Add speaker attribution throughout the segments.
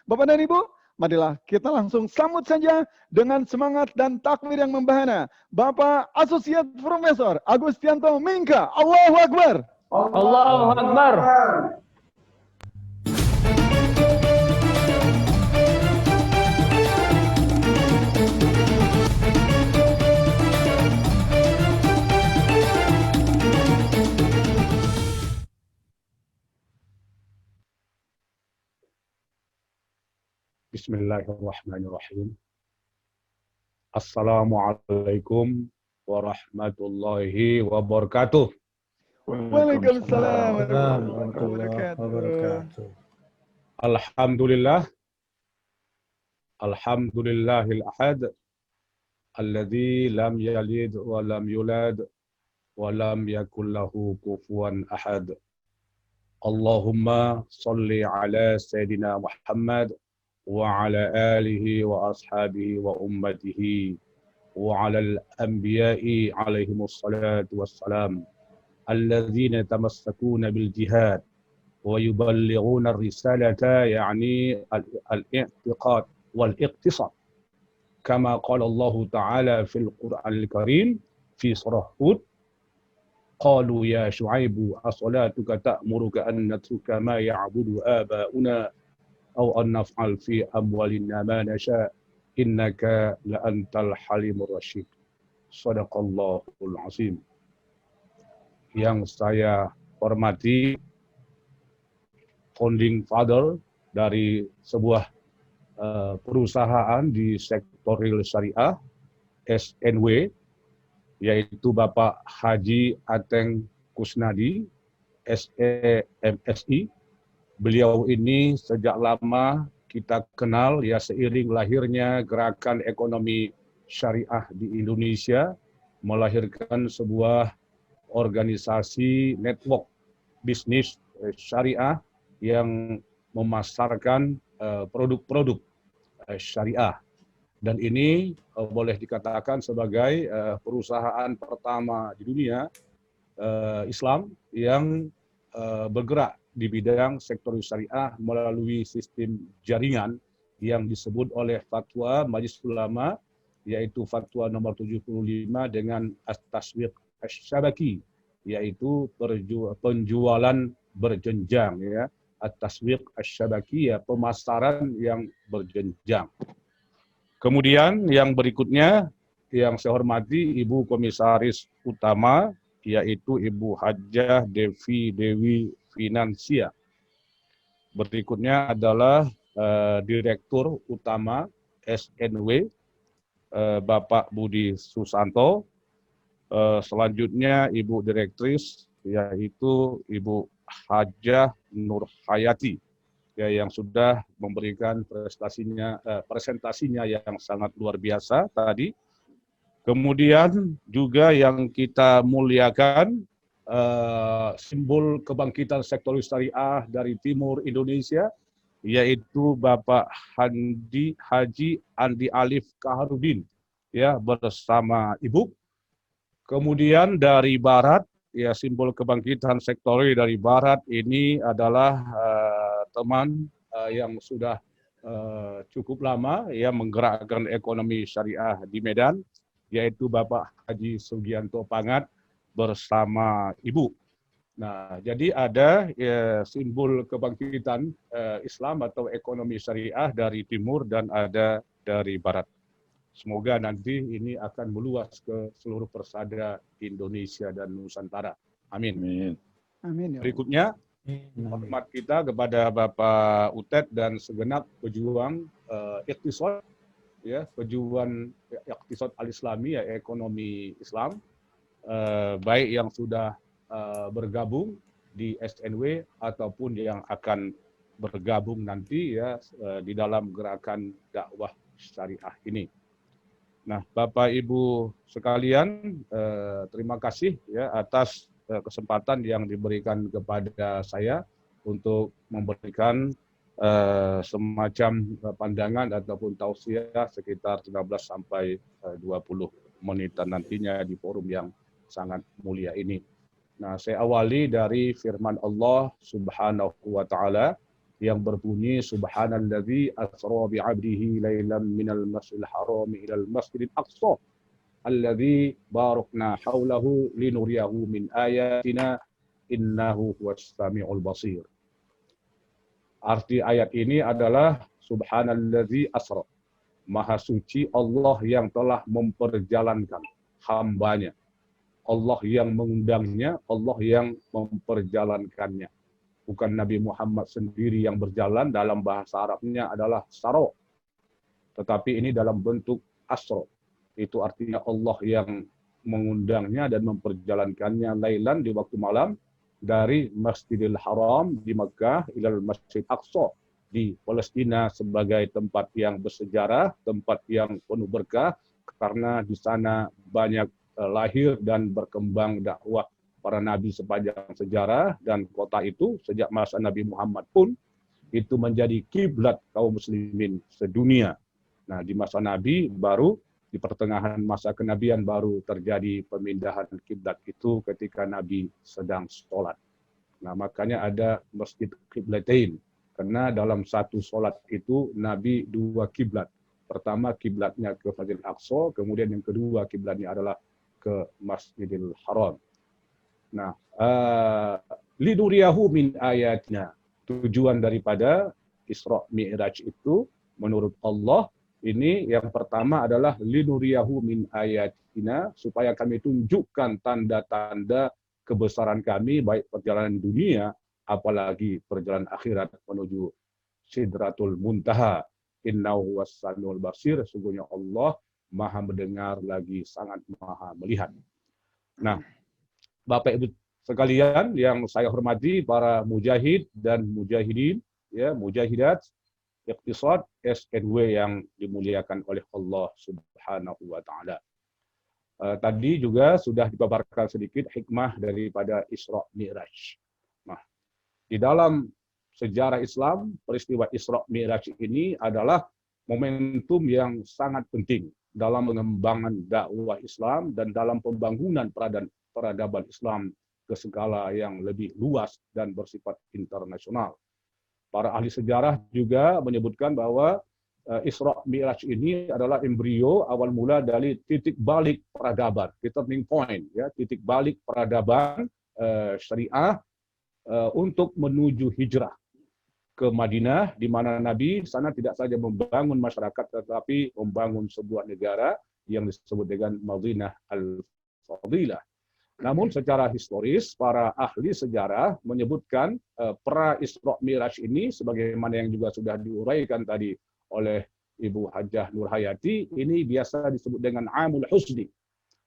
Speaker 1: Bapak dan Ibu, marilah kita langsung sambut saja dengan semangat dan takbir yang membahana Bapak Asosiat Profesor Agustianto Mingka. Allahu Akbar.
Speaker 2: Allahu Akbar.
Speaker 3: Bismillahirrahmanirrahim. Assalamualaikum warahmatullahi wabarakatuh.
Speaker 1: Waalaikumsalam warahmatullahi wabarakatuh.
Speaker 3: Alhamdulillah. Alhamdulillahil ahad. Alladzi lam yalid wa lam yulad wa lam yakul lahu kufuwan ahad. Allahumma salli ala Sayyidina Muhammad وعلى آله وأصحابه وأمته وعلى الأنبياء عليهم الصلاة والسلام الذين يتمسكون بالجهاد ويبلغون الرسالة يعني الاعتقاد والاقتصاد كما قال الله تعالى في القرآن الكريم في سورة هود قالوا يا شعيب أصلاتك تأمرك أن نترك ما يعبد آباؤنا أو أن نفعل في أموالنا ما نشاء إنك لأنت الحليم الرشيد. Shadaqallahul Azim. Yang saya hormati founding father dari sebuah perusahaan di sektor real syariah SNW, yaitu Bapak Haji Ateng Kusnadi SEMSI. Beliau ini sejak lama kita kenal ya, seiring lahirnya gerakan ekonomi syariah di Indonesia, melahirkan sebuah organisasi network bisnis syariah yang memasarkan produk-produk syariah. Dan ini boleh dikatakan sebagai perusahaan pertama di dunia Islam yang bergerak di bidang sektor syariah melalui sistem jaringan yang disebut oleh fatwa Majelis Ulama, yaitu fatwa nomor 75 dengan at-taswiq asy-syabaki, yaitu penjualan berjenjang ya. At-taswiq asy-syabaki ya, pemasaran yang berjenjang. Kemudian yang berikutnya yang saya hormati Ibu Komisaris Utama, yaitu Ibu Hajjah Dewi Finansia. Berikutnya adalah Direktur Utama SNW, Bapak Budi Susanto. Selanjutnya Ibu Direktris, yaitu Ibu Hajjah Nur Hayati, ya, yang sudah memberikan presentasinya yang sangat luar biasa tadi. Kemudian juga yang kita muliakan, simbol kebangkitan sektor syariah dari timur Indonesia, yaitu Bapak Haji Andi Alif Kaharudin, ya, bersama Ibu. Kemudian dari barat, ya, simbol kebangkitan sektor dari barat ini adalah teman yang sudah cukup lama ya menggerakkan ekonomi syariah di Medan, yaitu Bapak Haji Sugianto Pangat bersama Ibu. Nah, jadi ada ya, simbol kebangkitan Islam atau ekonomi syariah dari timur dan ada dari barat. Semoga nanti ini akan meluas ke seluruh persada Indonesia dan Nusantara. Amin.
Speaker 1: Amin. Amin.
Speaker 3: Berikutnya, hormat kita kepada Bapak Utet dan segenap pejuang iqtisad, ya, pejuang iqtisad al-Islami, ya, ekonomi Islam, baik yang sudah bergabung di SNW ataupun yang akan bergabung nanti ya di dalam gerakan dakwah syariah ini. Nah, Bapak Ibu sekalian, terima kasih ya atas kesempatan yang diberikan kepada saya untuk memberikan semacam pandangan ataupun tausiah sekitar 15 sampai 20 menitan nantinya di forum yang sangat mulia ini. Nah, saya awali dari firman Allah Subhanahu wa taala yang berbunyi subhanalladzi asra bi'abdihi lailan minal masjidil haram ilal masjidil aqsa alladzi barakna haulahu linuriyahu min ayatina innahu huwas samiul basir. Arti ayat ini adalah subhanalladzi asra, maha suci Allah yang telah memperjalankan hambanya, Allah yang mengundangnya, Allah yang memperjalankannya. Bukan Nabi Muhammad sendiri yang berjalan, dalam bahasa Arabnya adalah saro. Tetapi ini dalam bentuk asro. Itu artinya Allah yang mengundangnya dan memperjalankannya lailan di waktu malam dari Masjidil Haram di Mekah ilal Masjid Aqsa di Palestina sebagai tempat yang bersejarah, tempat yang penuh berkah karena di sana banyak lahir dan berkembang dakwah para nabi sepanjang sejarah, dan kota itu sejak masa Nabi Muhammad pun itu menjadi kiblat kaum muslimin sedunia. Nah, di masa Nabi baru di pertengahan masa kenabian baru terjadi pemindahan kiblat itu ketika Nabi sedang sholat. Nah, makanya ada masjid kiblatain, karena dalam satu sholat itu Nabi dua kiblat. Pertama kiblatnya ke Masjidil Aqsa, kemudian yang kedua kiblatnya adalah ke Masjidil Haram. Nah, linuriyahu min ayatina. Tujuan daripada Isra Mi'raj itu menurut Allah ini yang pertama adalah linuriyahu min ayatina, supaya kami tunjukkan tanda-tanda kebesaran kami baik perjalanan dunia apalagi perjalanan akhirat menuju Sidratul Muntaha. Innahu was-samiul basir, sesungguhnya Allah Maha mendengar lagi sangat Maha melihat. Nah, Bapak Ibu sekalian yang saya hormati, para mujahid dan mujahidin, ya, mujahidat, iqtisad, SNW yang dimuliakan oleh Allah Subhanahu wa taala. Tadi juga sudah dipaparkan sedikit hikmah daripada Isra Mi'raj. Nah, di dalam sejarah Islam, peristiwa Isra Mi'raj ini adalah momentum yang sangat penting dalam pengembangan dakwah Islam dan dalam pembangunan peradaban Islam ke skala yang lebih luas dan bersifat internasional. Para ahli sejarah juga menyebutkan bahwa Isra Mi'raj ini adalah embrio awal mula dari titik balik peradaban, turning point, ya, titik balik peradaban syariah untuk menuju hijrah ke Madinah, di mana Nabi sana tidak saja membangun masyarakat tetapi membangun sebuah negara yang disebut dengan Madinah Al-Fadilah. Namun secara historis, para ahli sejarah menyebutkan pra Isra Mi'raj ini, sebagaimana yang juga sudah diuraikan tadi oleh Ibu Hajjah Nur Hayati, ini biasa disebut dengan Amul Husni.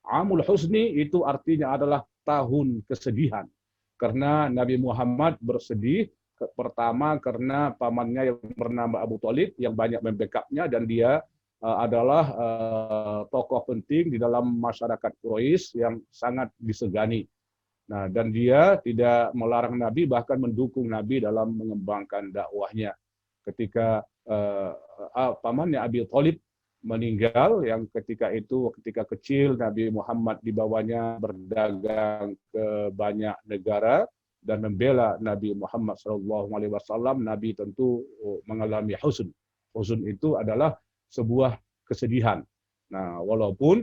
Speaker 3: Amul Husni itu artinya adalah tahun kesedihan. Karena Nabi Muhammad bersedih, pertama karena pamannya yang bernama Abu Thalib yang banyak membackup-nya, dan dia adalah tokoh penting di dalam masyarakat Quraisy yang sangat disegani. Nah, dan dia tidak melarang Nabi, bahkan mendukung Nabi dalam mengembangkan dakwahnya. Ketika pamannya Abi Thalib meninggal, yang ketika kecil Nabi Muhammad dibawanya berdagang ke banyak negara dan membela Nabi Muhammad SAW, Nabi tentu mengalami huzn. Huzn itu adalah sebuah kesedihan. Nah, walaupun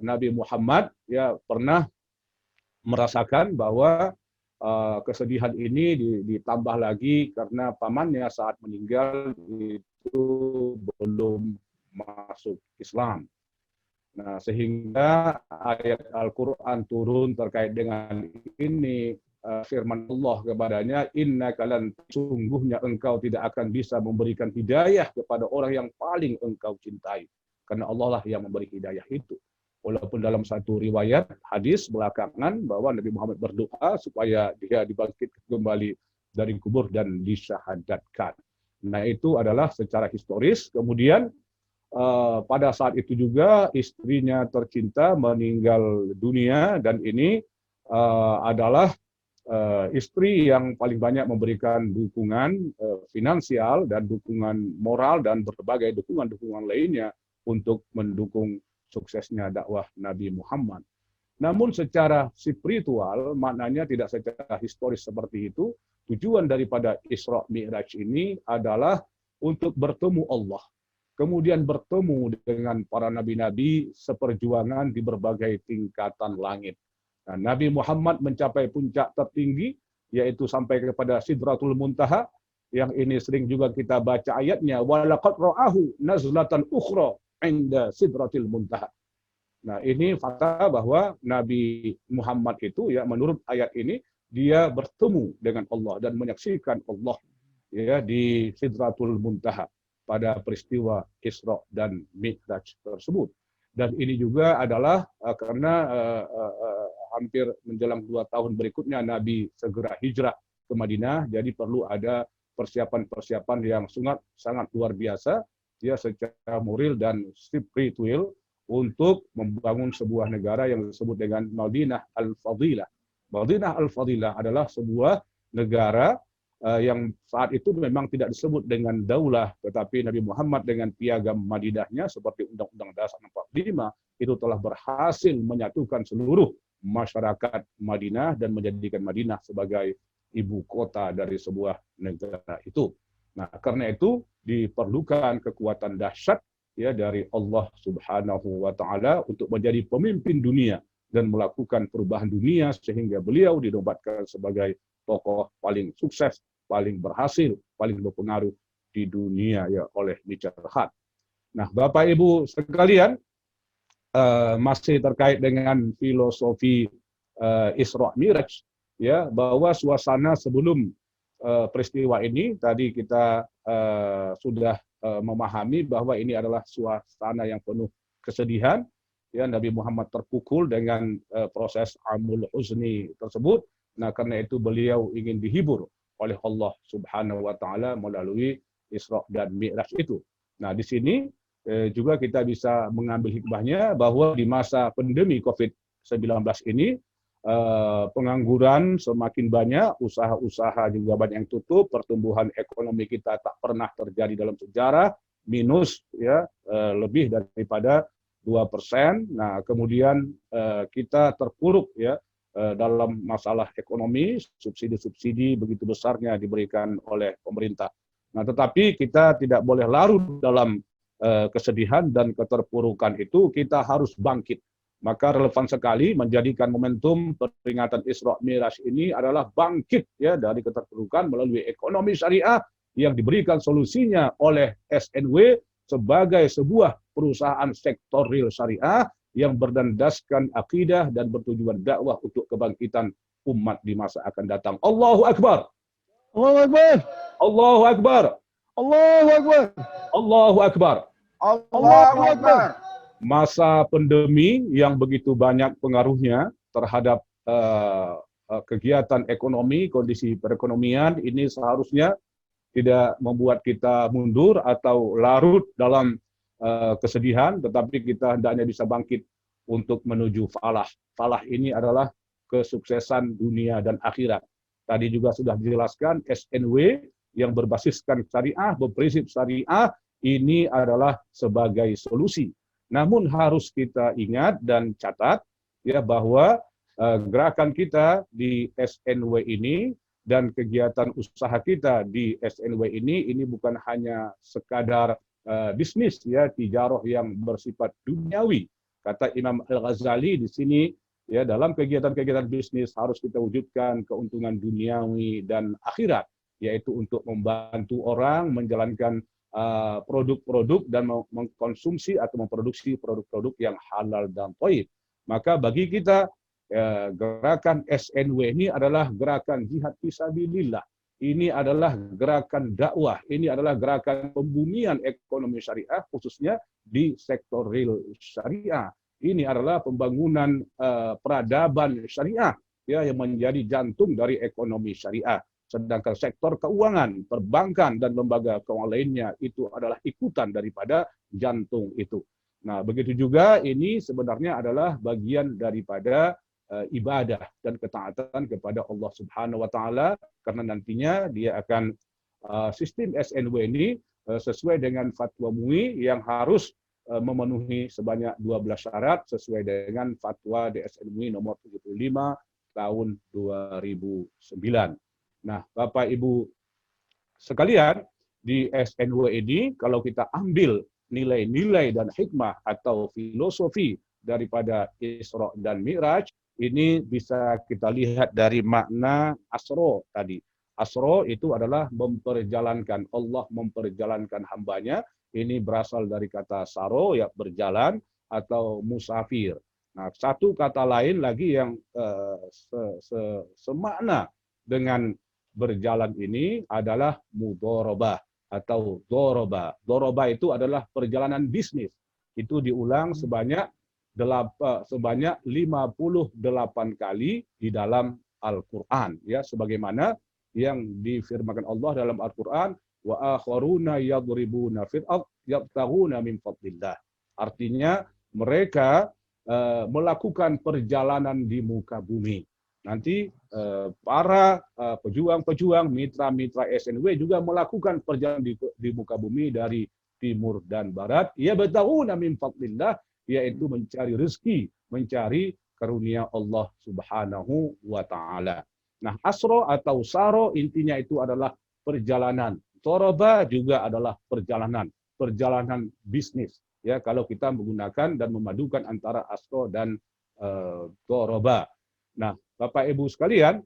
Speaker 3: Nabi Muhammad ya pernah merasakan bahwa kesedihan ini ditambah lagi karena pamannya saat meninggal itu belum masuk Islam. Nah, sehingga ayat Al-Quran turun terkait dengan ini. Firman Allah kepadanya, innaka lan, sungguhnya engkau tidak akan bisa memberikan hidayah kepada orang yang paling engkau cintai, karena Allah lah yang memberi hidayah itu. Walaupun dalam satu riwayat hadis belakangan bahwa Nabi Muhammad berdoa supaya dia dibangkitkan kembali dari kubur dan disyahadatkan. Nah, itu adalah secara historis. Kemudian pada saat itu juga istrinya tercinta meninggal dunia, dan ini adalah istri yang paling banyak memberikan dukungan finansial dan dukungan moral dan berbagai dukungan-dukungan lainnya untuk mendukung suksesnya dakwah Nabi Muhammad. Namun secara spiritual, maknanya tidak secara historis seperti itu, tujuan daripada Isra Mi'raj ini adalah untuk bertemu Allah. Kemudian bertemu dengan para nabi-nabi seperjuangan di berbagai tingkatan langit. Nah, Nabi Muhammad mencapai puncak tertinggi, yaitu sampai kepada Sidratul Muntaha, yang ini sering juga kita baca ayatnya, walaqad ra'ahu nazlatan ukhra 'inda Sidratil Muntaha. Nah, ini fakta bahwa Nabi Muhammad itu ya menurut ayat ini dia bertemu dengan Allah dan menyaksikan Allah ya di Sidratul Muntaha pada peristiwa Isra dan Mi'raj tersebut. Dan ini juga adalah karena hampir menjelang 2 tahun berikutnya Nabi segera hijrah ke Madinah, jadi perlu ada persiapan-persiapan yang sangat luar biasa ya secara moral dan spiritual untuk membangun sebuah negara yang disebut dengan Madinah Al-Fadilah. Madinah Al-Fadilah adalah sebuah negara yang saat itu memang tidak disebut dengan daulah, tetapi Nabi Muhammad dengan piagam Madinahnya seperti Undang-Undang Dasar 45 itu telah berhasil menyatukan seluruh masyarakat Madinah dan menjadikan Madinah sebagai ibu kota dari sebuah negara itu. Nah, karena itu diperlukan kekuatan dahsyat ya dari Allah Subhanahu wa taala untuk menjadi pemimpin dunia dan melakukan perubahan dunia sehingga beliau dinobatkan sebagai tokoh paling sukses, paling berhasil, paling berpengaruh di dunia ya oleh Richard Hart. Nah, Bapak Ibu sekalian, masih terkait dengan filosofi Isra Mi'raj ya, bahwa suasana sebelum peristiwa ini tadi kita sudah memahami bahwa ini adalah suasana yang penuh kesedihan ya, Nabi Muhammad terpukul dengan proses Amul Huzni tersebut. Nah, karena itu beliau ingin dihibur oleh Allah Subhanahu wa taala melalui Isra dan Mi'raj itu. Nah, di sini juga kita bisa mengambil hikmahnya bahwa di masa pandemi COVID-19 ini pengangguran semakin banyak, usaha-usaha juga banyak yang tutup, pertumbuhan ekonomi kita tak pernah terjadi dalam sejarah, minus ya lebih daripada 2%. Nah, kemudian kita terpuruk ya dalam masalah ekonomi, subsidi-subsidi begitu besarnya diberikan oleh pemerintah. Nah, tetapi kita tidak boleh larut dalam kesedihan dan keterpurukan itu, kita harus bangkit. Maka relevan sekali menjadikan momentum peringatan Isra Mi'raj ini adalah bangkit ya dari keterpurukan melalui ekonomi syariah yang diberikan solusinya oleh SNW sebagai sebuah perusahaan sektor real syariah yang berdasarkan akidah dan bertujuan dakwah untuk kebangkitan umat di masa akan datang. Allahu Akbar.
Speaker 1: Allahu Akbar.
Speaker 3: Allahu Akbar.
Speaker 1: Allahu Akbar.
Speaker 3: Allahu Akbar.
Speaker 1: Allahu Akbar.
Speaker 3: Masa pandemi yang begitu banyak pengaruhnya terhadap kegiatan ekonomi, kondisi perekonomian ini seharusnya tidak membuat kita mundur atau larut dalam kesedihan, tetapi kita hendaknya bisa bangkit untuk menuju falah. Falah ini adalah kesuksesan dunia dan akhirat. Tadi juga sudah dijelaskan SNW yang berbasiskan syariah, berprinsip syariah, ini adalah sebagai solusi. Namun harus kita ingat dan catat ya bahwa gerakan kita di SNW ini dan kegiatan usaha kita di SNW ini bukan hanya sekadar bisnis ya, tijarah yang bersifat duniawi. Kata Imam Al-Ghazali di sini ya, dalam kegiatan-kegiatan bisnis harus kita wujudkan keuntungan duniawi dan akhirat, yaitu untuk membantu orang menjalankan produk-produk dan mengkonsumsi atau memproduksi produk-produk yang halal dan thayyib. Maka bagi kita gerakan SNW ini adalah gerakan jihad fisabilillah. Ini adalah gerakan dakwah, ini adalah gerakan pembumian ekonomi syariah khususnya di sektor real syariah. Ini adalah pembangunan peradaban syariah ya yang menjadi jantung dari ekonomi syariah. Sedangkan sektor keuangan, perbankan, dan lembaga keuangan lainnya itu adalah ikutan daripada jantung itu. Nah, begitu juga ini sebenarnya adalah bagian daripada ibadah dan ketaatan kepada Allah Subhanahu wa taala, karena nantinya dia akan sistem SNW ini sesuai dengan fatwa MUI yang harus memenuhi sebanyak 12 syarat sesuai dengan fatwa DSN MUI nomor 75 tahun 2009. Nah, Bapak Ibu sekalian, di SNW ini kalau kita ambil nilai-nilai dan hikmah atau filosofi daripada Isra dan Mi'raj, ini bisa kita lihat dari makna asro tadi. Asro itu adalah memperjalankan, Allah memperjalankan hambanya. Ini berasal dari kata saro, ya berjalan, atau musafir. Nah, satu kata lain lagi yang semakna dengan berjalan ini adalah mudharabah atau doroba. Doroba itu adalah perjalanan bisnis. Itu diulang sebanyak 58 kali di dalam Al-Qur'an, ya, sebagaimana yang difirmankan Allah dalam Al-Qur'an, wa akharuna yadribuna fil ardh yabtaghuna min fadlillah. Artinya mereka melakukan perjalanan di muka bumi. Nanti para pejuang-pejuang, mitra-mitra SNW juga melakukan perjalanan di muka bumi dari timur dan barat. Yabtaghuna min fadlillah, yaitu mencari rezeki, mencari karunia Allah Subhanahu wa taala. Nah, asro atau saro intinya itu adalah perjalanan. Toroba juga adalah perjalanan bisnis. Ya, kalau kita menggunakan dan memadukan antara asro dan toroba. Nah, Bapak Ibu sekalian,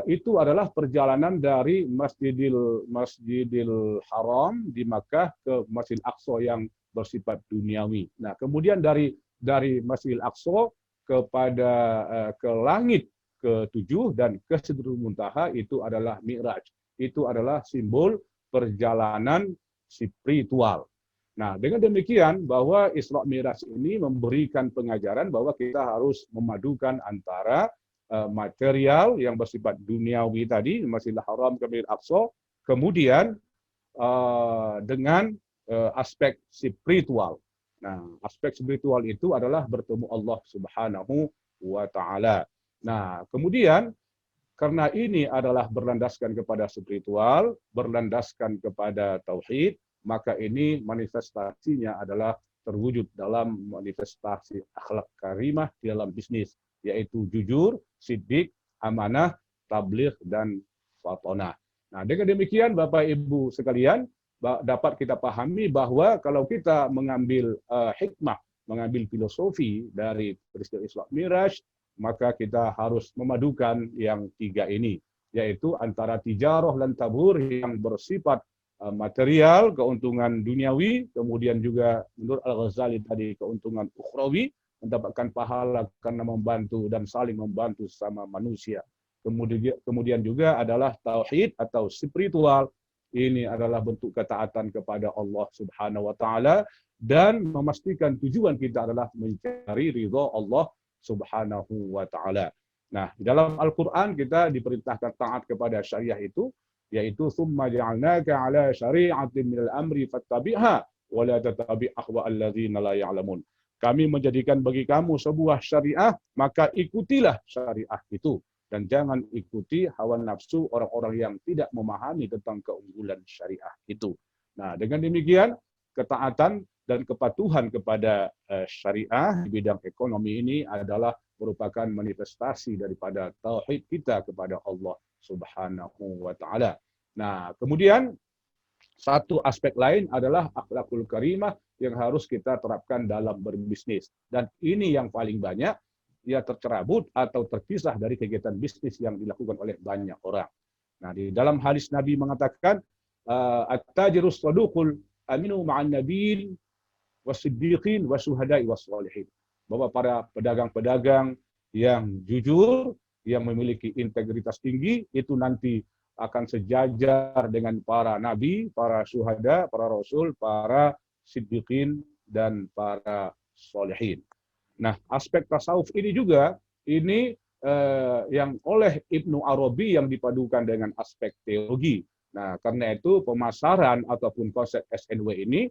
Speaker 3: itu adalah perjalanan dari Masjidil Haram di Makkah ke Masjidil Aqsa yang bersifat duniawi. Nah, kemudian dari Masjidil Aqsa ke langit ke-7 dan ke Sidratul Muntaha itu adalah Mi'raj. Itu adalah simbol perjalanan spiritual. Nah, dengan demikian bahwa Isra Mi'raj ini memberikan pengajaran bahwa kita harus memadukan antara material yang bersifat duniawi tadi, Masjidil Haram ke Masjidil Aqsa, kemudian dengan aspek spiritual. Nah, aspek spiritual itu adalah bertemu Allah Subhanahu wa taala. Nah, kemudian karena ini adalah berlandaskan kepada spiritual, berlandaskan kepada tauhid, maka ini manifestasinya adalah terwujud dalam manifestasi akhlak karimah di dalam bisnis, yaitu jujur, siddiq, amanah, tabligh, dan fatonah. Nah, dengan demikian Bapak Ibu sekalian, dapat kita pahami bahwa kalau kita mengambil hikmah, mengambil filosofi dari peristiwa Isra Mi'raj, maka kita harus memadukan yang tiga ini, yaitu antara tijarah dan tabur yang bersifat material, keuntungan duniawi, kemudian juga menurut Al-Ghazali tadi keuntungan ukhrawi, mendapatkan pahala karena membantu dan saling membantu sesama manusia. Kemudian juga adalah tauhid atau spiritual. Ini adalah bentuk ketaatan kepada Allah Subhanahu wa taala dan memastikan tujuan kita adalah mencari ridha Allah Subhanahu wa taala. Nah, di dalam Al-Qur'an kita diperintahkan taat kepada syariah itu, yaitu summa ja'alnaka 'ala syari'atin minal amri fattabi'ha wa la tattabi' ahwa'al ladzina la ya'lamun. Kami menjadikan bagi kamu sebuah syariah, maka ikutilah syariah itu dan jangan ikuti hawa nafsu orang-orang yang tidak memahami tentang keunggulan syariah itu. Nah, dengan demikian ketaatan dan kepatuhan kepada syariah di bidang ekonomi ini adalah merupakan manifestasi daripada tauhid kita kepada Allah Subhanahu wa taala. Nah, kemudian satu aspek lain adalah akhlakul karimah yang harus kita terapkan dalam berbisnis. Dan ini yang paling banyak ya tercerabut atau terpisah dari kegiatan bisnis yang dilakukan oleh banyak orang. Nah, di dalam hadis Nabi mengatakan at-tajirus saduqul aminu ma'an nabiyyin wasiddiqin wasyuhada'i wassalihin. Bahwa para pedagang-pedagang yang jujur, yang memiliki integritas tinggi, itu nanti akan sejajar dengan para nabi, para syuhada, para rasul, para siddiqin, dan para sholihin. Nah, aspek tasawuf ini juga, ini yang oleh Ibnu Arabi yang dipadukan dengan aspek teologi. Nah, karena itu pemasaran ataupun konsep SNW ini,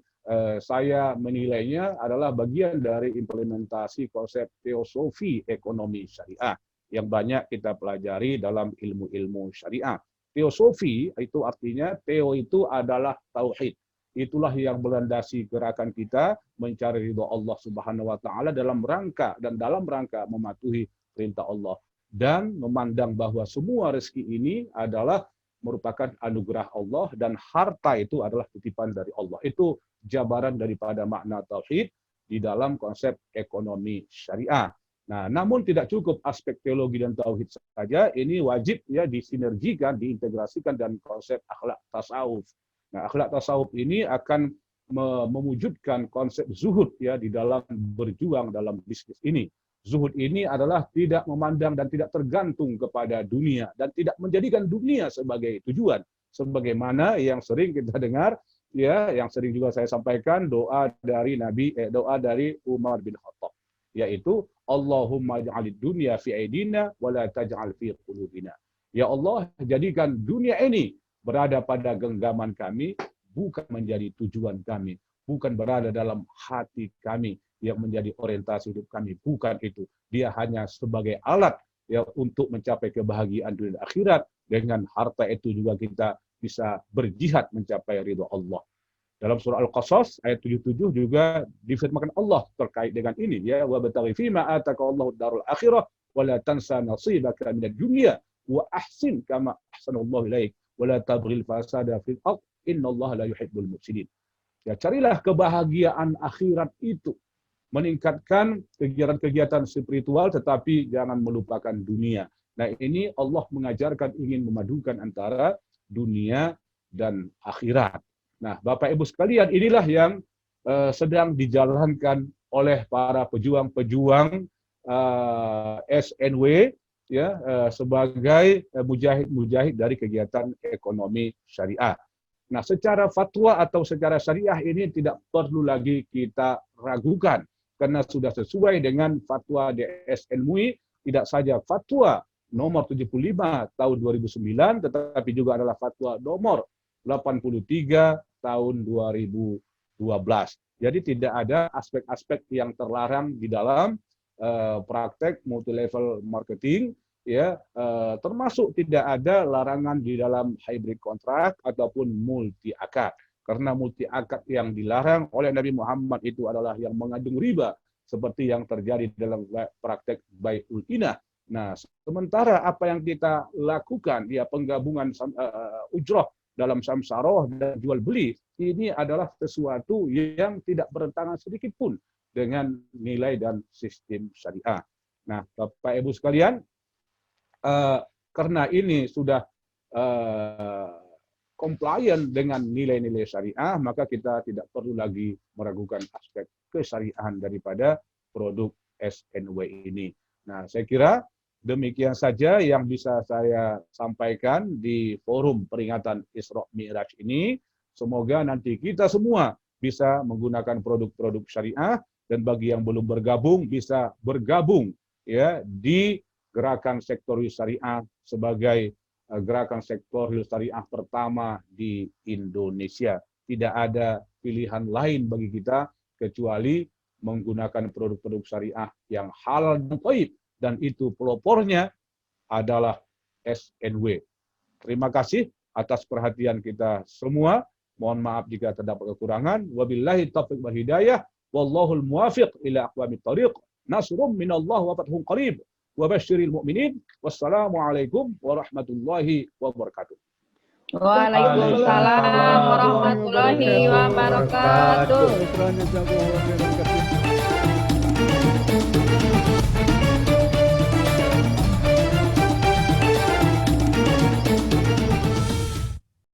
Speaker 3: saya menilainya adalah bagian dari implementasi konsep teosofi ekonomi syariah yang banyak kita pelajari dalam ilmu-ilmu syariah. Teosofi itu artinya, teo itu adalah tauhid. Itulah yang melandasi gerakan kita mencari ridha Allah Subhanahu wa taala dalam rangka mematuhi perintah Allah dan memandang bahwa semua rezeki ini adalah merupakan anugerah Allah dan harta itu adalah titipan dari Allah. Itu jabaran daripada makna tauhid di dalam konsep ekonomi syariah. Nah, namun tidak cukup aspek teologi dan tauhid saja, ini wajib ya disinergikan, diintegrasikan dan konsep akhlak tasawuf. Nah, akhlak tasawuf ini akan mewujudkan konsep zuhud ya di dalam berjuang dalam bisnis ini. Zuhud ini adalah tidak memandang dan tidak tergantung kepada dunia dan tidak menjadikan dunia sebagai tujuan. Sebagaimana yang sering kita dengar, ya, yang sering juga saya sampaikan doa dari doa dari Umar bin Khattab, yaitu Allahumma ja'alid dunya fi aidina wa la taj'al fi qulubina. Ya Allah, jadikan dunia ini berada pada genggaman kami, bukan menjadi tujuan kami, bukan berada dalam hati kami yang menjadi orientasi hidup kami, bukan itu. Dia hanya sebagai alat ya untuk mencapai kebahagiaan dunia dan akhirat. Dengan harta itu juga kita bisa berjihad mencapai ridha Allah. Dalam surah Al-Qasas ayat 77 juga difirmankan Allah terkait dengan ini, ya, wa bataghi fima ataka Allahu darul akhirah wa la tansa nasibaka minad dunya wa ahsin kama ahsanallahu ilaik wa la tabghil fasada fil ard innallaha la yuhibbul mufsidin. Ya, carilah kebahagiaan akhirat itu, meningkatkan kegiatan-kegiatan spiritual, tetapi jangan melupakan dunia. Nah, ini Allah mengajarkan ingin memadukan antara dunia dan akhirat. Nah, Bapak Ibu sekalian, inilah yang sedang dijalankan oleh para pejuang-pejuang SNW ya sebagai mujahid-mujahid dari kegiatan ekonomi syariah. Nah, secara fatwa atau secara syariah ini tidak perlu lagi kita ragukan, karena sudah sesuai dengan fatwa DSN MUI, tidak saja fatwa nomor 75 tahun 2009, tetapi juga adalah fatwa nomor 83 tahun 2012. Jadi tidak ada aspek-aspek yang terlarang di dalam praktek multi-level marketing, ya, termasuk tidak ada larangan di dalam hybrid kontrak ataupun multi akad. Karena multi akad yang dilarang oleh Nabi Muhammad itu adalah yang mengandung riba, seperti yang terjadi dalam praktek bai'ul inah. Nah, sementara apa yang kita lakukan, ya, penggabungan ujroh dalam samsaroh dan jual beli, ini adalah sesuatu yang tidak bertentangan sedikit pun dengan nilai dan sistem syariah. Nah, Bapak Ibu sekalian, karena ini sudah compliant dengan nilai-nilai syariah, maka kita tidak perlu lagi meragukan aspek kesyariahan daripada produk SNW ini. Nah, saya kira demikian saja yang bisa saya sampaikan di forum peringatan Isra Mi'raj ini. Semoga nanti kita semua bisa menggunakan produk-produk syariah, dan bagi yang belum bergabung bisa bergabung ya di gerakan sektor syariah sebagai gerakan sektor syariah pertama di Indonesia. Tidak ada pilihan lain bagi kita kecuali menggunakan produk-produk syariah yang halal dan thayyib, dan itu pelopornya adalah SNW. Terima kasih atas perhatian kita semua. Mohon maaf jika terdapat kekurangan. Wabillahi taufiq wal hidayah. Wallahul muwafiq ila aqwamit thariq. Nasrum minallah wa fathun qarib. Wa basyiril mu'minin. Wassalamualaikum warahmatullahi wabarakatuh.
Speaker 2: Waalaikumsalam warahmatullahi wabarakatuh.